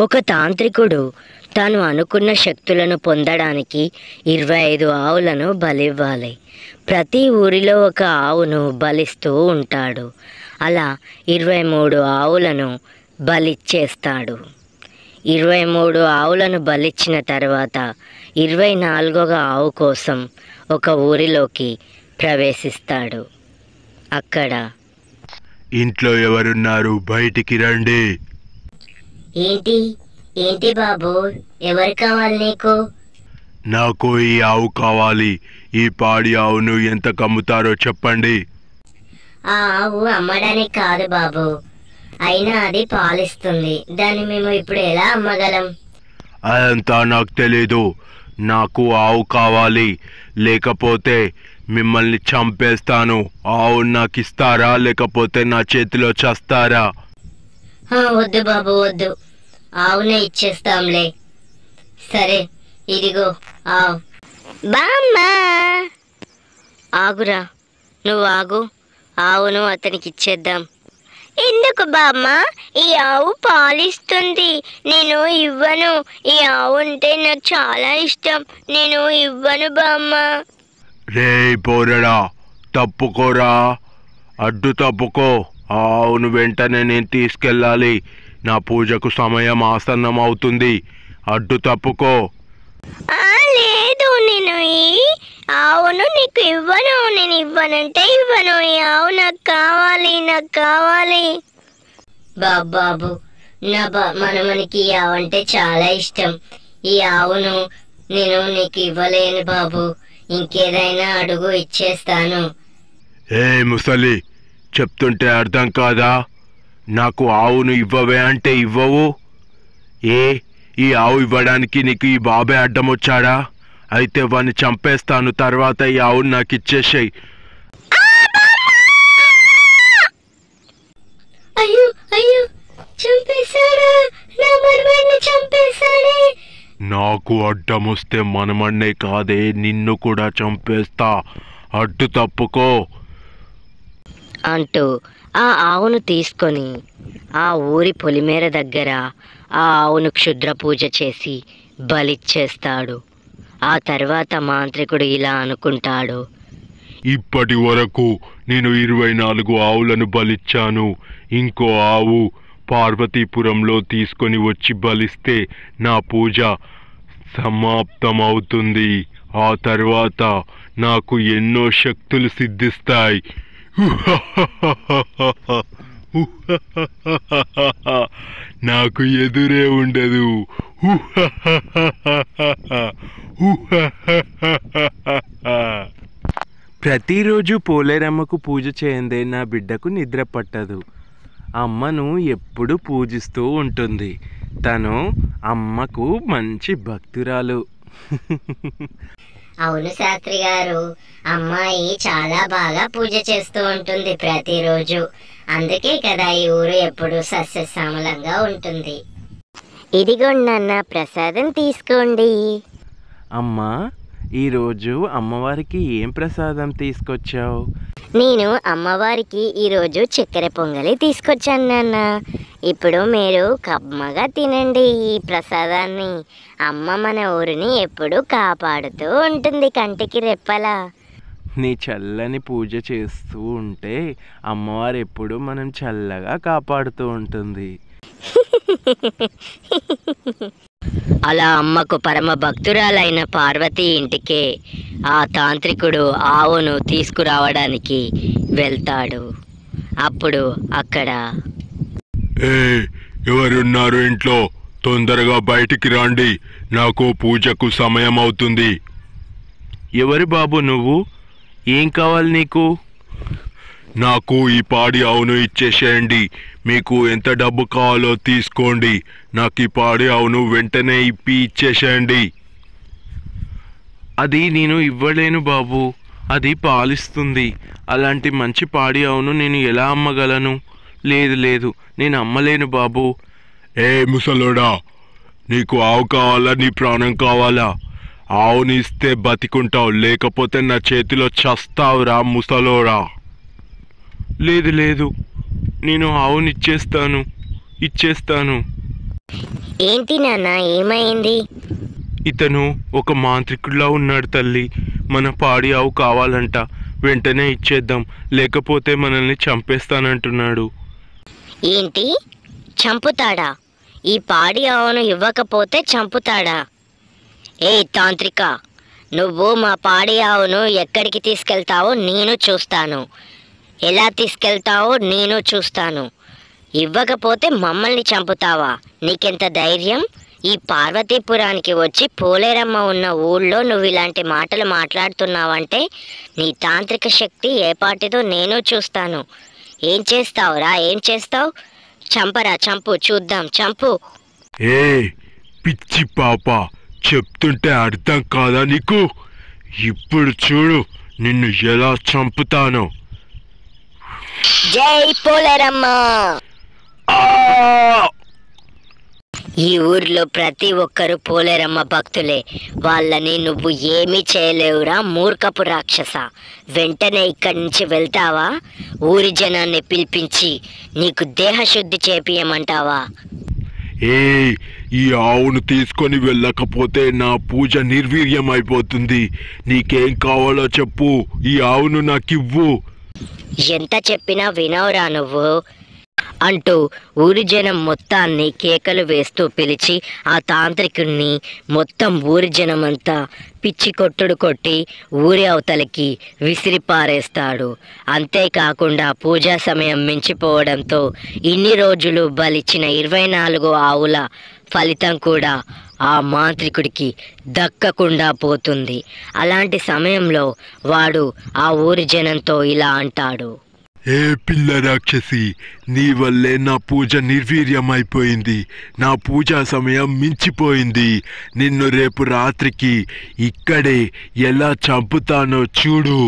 ఒక తాంత్రికుడు తాను అనుకున్న శక్తులను పొందడానికి 25 ఆవులను బలివ్వాలి. ప్రతి ఊరిలో ఒక ఆవును బలిస్తూ ఉంటాడు. అలా 23 ఆవులను బలిచ్చేస్తాడు. 23 ఆవులను బలిచ్చిన తర్వాత 24వ ఆవు కోసం ఒక ఊరిలోకి ప్రవేశిస్తాడు. అక్కడ, ఇంట్లో ఎవరున్నారు? బయటికి రండి. ఏంటి ఏంటి బాబు, ఎవరు కావాలి నీకు? నాకు ఈ ఆవు కావాలి. ఈ పాడి ఆవును ఎంత కమ్ముతారో చెప్పండి. ఆ ఆవు అమ్మడానికి కాదు బాబు, అయినా అది పాలిస్తుంది. దాన్ని మేము ఇప్పుడు ఎలా అమ్మగలం? అదంతా నాకు తెలీదు. నాకు ఆవు కావాలి, లేకపోతే మిమ్మల్ని చంపేస్తాను. ఆవు నాకు ఇస్తారా, లేకపోతే నా చేతిలో చస్తారా? వద్దు బాబు వద్దు, ఆవునే ఇచ్చేస్తాంలే. సరే, ఇదిగో ఆవు. బామ్మా ఆగురా, నువ్వు ఆగు. ఆవును అతనికి ఇచ్చేద్దాం. ఎందుకు బామ్మ? ఈ ఆవు పాలిస్తుంది, నేను ఇవ్వను. ఈ ఆవు అంటే నాకు చాలా ఇష్టం, నేను ఇవ్వను బామ్మ. రే పోరడా, తప్పుకోరా, అడ్డు తప్పుకో. ఆవును వెంటనే నేను తీసుకెళ్ళాలి. నా పూజకు సమయం ఆసన్నం అవుతుంది. అడ్డు తప్పుకో. లేదు, నేను ఈ ఆవును నీకు ఇవ్వను. నేను ఇవ్వనంటే ఇవ్వను. ఈ ఆవు నాకు కావాలి, నాకు కావాలి. బాబు, నా మనమనికి ఈ ఆవు అంటే చాలా ఇష్టం. ఈ ఆవును నేను నీకు ఇవ్వలేను బాబు. ఇంకేదైనా అడుగు, ఇచ్చేస్తాను. ఏ ముసలి, చెప్తుంటే అర్థం కాదా? నాకు ఆవును ఇవ్వవే అంటే ఇవ్వవు. ఈ ఆవు ఇవ్వడానికి నీకు ఈ బాబే అడ్డం వచ్చాడా? అయితే వాడిని చంపేస్తాను. తర్వాత ఈ ఆవును నాకు ఇచ్చేసేయి. అయ్యో అయ్యో, చంపేశాడా? నా మనవడిని చంపేశాడే. నాకు అడ్డం వస్తే మనమన్నే కాదే, నిన్ను కూడా చంపేస్తా. అడ్డు తప్పుకో అంటూ ఆ ఆవును తీసుకొని ఆ ఊరి పొలిమేర దగ్గర ఆ ఆవును క్షుద్ర పూజ చేసి బలిచ్చేస్తాడు. ఆ తర్వాత మాంత్రికుడు ఇలా అనుకుంటాడు, ఇప్పటి వరకు నేను 24 ఆవులను బలిచ్చాను. ఇంకో ఆవు పార్వతీపురంలో తీసుకొని వచ్చి బలిస్తే నా పూజ సమాప్తమవుతుంది. ఆ తర్వాత నాకు ఎన్నో శక్తులు సిద్ధిస్తాయి. నాకు ఎదురే ఉండదు. ప్రతిరోజు పోలేరమ్మకు పూజ చేయందే నా బిడ్డకు నిద్ర పట్టదు. అమ్మను ఎప్పుడు పూజిస్తూ ఉంటుంది. తను అమ్మకు మంచి భక్తురాలు. అవును శాస్త్రి గారు, అమ్మాయి చాలా బాగా పూజ చేస్తూ ఉంటుంది ప్రతిరోజు. అందుకే కదా ఈ ఊరు ఎప్పుడు సస్యశ్యామలంగా ఉంటుంది. ఇదిగోండి అన్న, ప్రసాదం తీసుకోండి. అమ్మా, ఈరోజు అమ్మవారికి ఏం ప్రసాదం తీసుకొచ్చావు? నేను అమ్మవారికి ఈరోజు చక్కెర పొంగలి తీసుకొచ్చాను నాన్న. ఇప్పుడు మీరు కమ్మగా తినండి ఈ ప్రసాదాన్ని. అమ్మ మన ఊరిని ఎప్పుడు కాపాడుతూ ఉంటుంది కంటికి రెప్పలా. నీ చల్లని పూజ చేస్తూ ఉంటే అమ్మవారు ఎప్పుడు మనం చల్లగా కాపాడుతూ ఉంటుంది. అలా అమ్మకు పరమ భక్తురాలైన పార్వతి ఇంటికే ఆ తాంత్రికుడు ఆవును తీసుకురావడానికి వెళ్తాడు. అప్పుడు అక్కడ, ఎవరున్నారు ఇంట్లో? తొందరగా బయటికి రండి, నాకు పూజకు సమయం అవుతుంది. ఎవరు బాబు నువ్వు? ఏం కావాలి నీకు? నాకు ఈ పాడి ఆవును ఇచ్చేసేయండి. మీకు ఎంత డబ్బు కావాలో తీసుకోండి. నాకు ఈ పాడి ఆవును వెంటనే ఇచ్చేసేయండి. అది నేను ఇవ్వలేను బాబు, అది పాలిస్తుంది. అలాంటి మంచి పాడి ఆవును నేను ఎలా అమ్మగలను? లేదు లేదు, నేను అమ్మలేను బాబు. ముసలోడా, నీకు ఆవు కావాలా, నీ ప్రాణం కావాలా? ఆవుని ఇస్తే బతికుంటావు, లేకపోతే నా చేతిలో చస్తావురా ముసలోడా. లేదు లేదు, నేను ఆవుని ఇచ్చేస్తాను. ఏంటి నాన్న, ఏమైంది? ఇతను ఒక మాంత్రికుడిలా ఉన్నాడు తల్లి. మన పాడి ఆవు కావాలంట, వెంటనే ఇచ్చేద్దాం, లేకపోతే మనల్ని చంపేస్తానంటున్నాడు. ఏంటి, చంపుతాడా? ఈ పాడి ఆవును ఇవ్వకపోతే చంపుతాడా? ఏ తాంత్రిక, నువ్వు మా పాడి ఆవును ఎక్కడికి తీసుకెళ్తావో నేను చూస్తాను. ఎలా తీసుకెళ్తావో నేను చూస్తాను. ఇవ్వకపోతే మమ్మల్ని చంపుతావా? నీకెంత ధైర్యం? ఈ పార్వతీపురానికి వచ్చి పోలేరమ్మ ఉన్న ఊళ్ళో నువ్వు ఇలాంటి మాటలు మాట్లాడుతున్నావంటే నీ తాంత్రిక శక్తి ఏపాటిదో నేను చూస్తాను. ఏం చేస్తావురా, ఏం చేస్తావు? చంపరా, చంపు, చూద్దాం, చంపు. ఏ పిచ్చి పాప, చెప్తుంటే అర్థం కాదా నీకు? ఇప్పుడు చూడు నిన్ను ఎలా చంపుతాను. జై పోలేరమ్మ. ఆ! ఈ ఊర్లో ప్రతి ఒక్కరు పోలేరమ్మ భక్తులే. వాళ్ళని నువ్వు ఏమీ చేయలేవురా మూర్ఖపు రాక్షస. వెంటనే ఇక్కడి నుంచి వెళ్తావా? ఊరి జనాన్ని పిలిపించి నీకు దేహశుద్ధి చేపియమంటావా? ఈ ఆవును తీసుకొని వెళ్ళకపోతే నా పూజ నిర్వీర్యం అయిపోతుంది. నీకేం కావాలో చెప్పు, ఈ ఆవును నాకివ్వు. ఎంత చెప్పినా వినవురా నువ్వు అంటూ ఊరి జనం మొత్తాన్ని కేకలు వేస్తూ పిలిచి ఆ తాంత్రికుణ్ణి మొత్తం ఊరి జనమంతా పిచ్చి కొట్టుడు కొట్టి ఊరి అవతలికి విసిరిపారేస్తాడు. అంతేకాకుండా పూజా సమయం మించిపోవడంతో ఇన్ని రోజులు బలిచ్చిన 24 ఆవుల ఫలితం కూడా ఆ మాంత్రికుడికి దక్కకుండా పోతుంది. అలాంటి సమయంలో వాడు ఆ ఊరి జనంతో ఇలా అంటాడు. ఏ పిల్ల రాక్షసి, నీ వల్లే నా పూజ నిర్వీర్యమైపోయింది. నా పూజా సమయం మించిపోయింది. నిన్ను రేపు రాత్రికి ఇక్కడే ఎలా చంపుతానో చూడు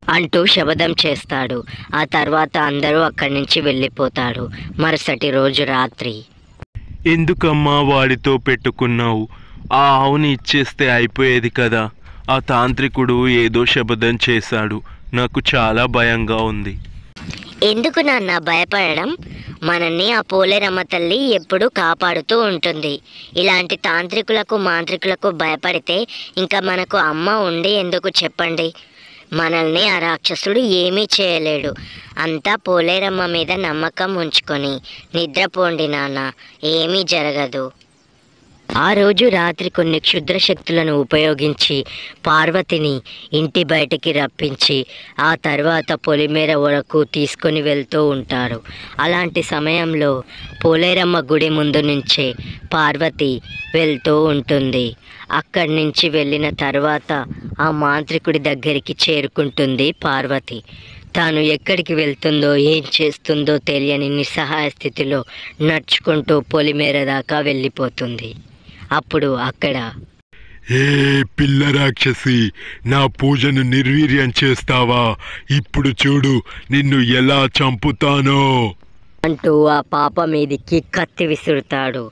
అంటూ శబదం చేస్తాడు. ఆ తర్వాత అందరూ అక్కడి నుంచి వెళ్ళిపోతాడు. మరుసటి రోజు రాత్రి. ఎందుకమ్మా వాడితో పెట్టుకున్నావు? ఆ ఆవుని ఇచ్చేస్తే అయిపోయేది కదా. ఆ తాంత్రికుడు ఏదో శబదం చేశాడు. నాకు చాలా భయంగా ఉంది. ఎందుకు నాన్న భయపడడం? మనల్ని ఆ పోలేరమ్మ తల్లి ఎప్పుడూ కాపాడుతూ ఉంటుంది. ఇలాంటి తాంత్రికులకు మాంత్రికులకు భయపడితే ఇంకా మనకు అమ్మ ఉండి ఎందుకు చెప్పండి? మనల్ని ఆ రాక్షసుడు ఏమీ చేయలేడు. అంతా పోలేరమ్మ మీద నమ్మకం ఉంచుకొని నిద్రపోండి నాన్న, ఏమీ జరగదు. ఆ రోజు రాత్రి కొన్ని క్షుద్ర శక్తులను ఉపయోగించి పార్వతిని ఇంటి బయటికి రప్పించి ఆ తర్వాత పొలిమేర వరకు తీసుకొని వెళ్తూ ఉంటారు. అలాంటి సమయంలో పోలేరమ్మ గుడి ముందు నుంచే పార్వతి వెళ్తూ ఉంటుంది. అక్కడి నుంచి వెళ్ళిన తర్వాత ఆ మాంత్రికుడి దగ్గరికి చేరుకుంటుంది పార్వతి. తాను ఎక్కడికి వెళ్తుందో ఏం చేస్తుందో తెలియని నిస్సహాయ స్థితిలో నడుచుకుంటూ పొలిమేర దాకా వెళ్ళిపోతుంది. అప్పుడు అక్కడ, ఏ పిల్ల రాక్షసి, నా పూజను నిర్వీర్యం చేస్తావా? ఇప్పుడు చూడు నిన్ను ఎలా చంపుతానో అంటూ ఆ పాప మీదికి కత్తి విసురుతాడు.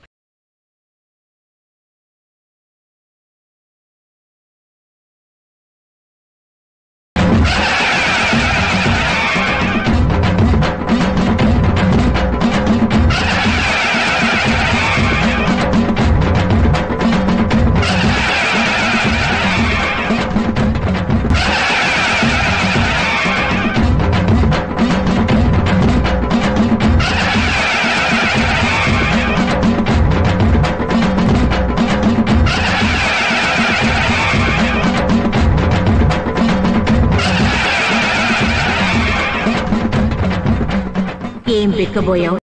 ఏం పిక్కబోయావు?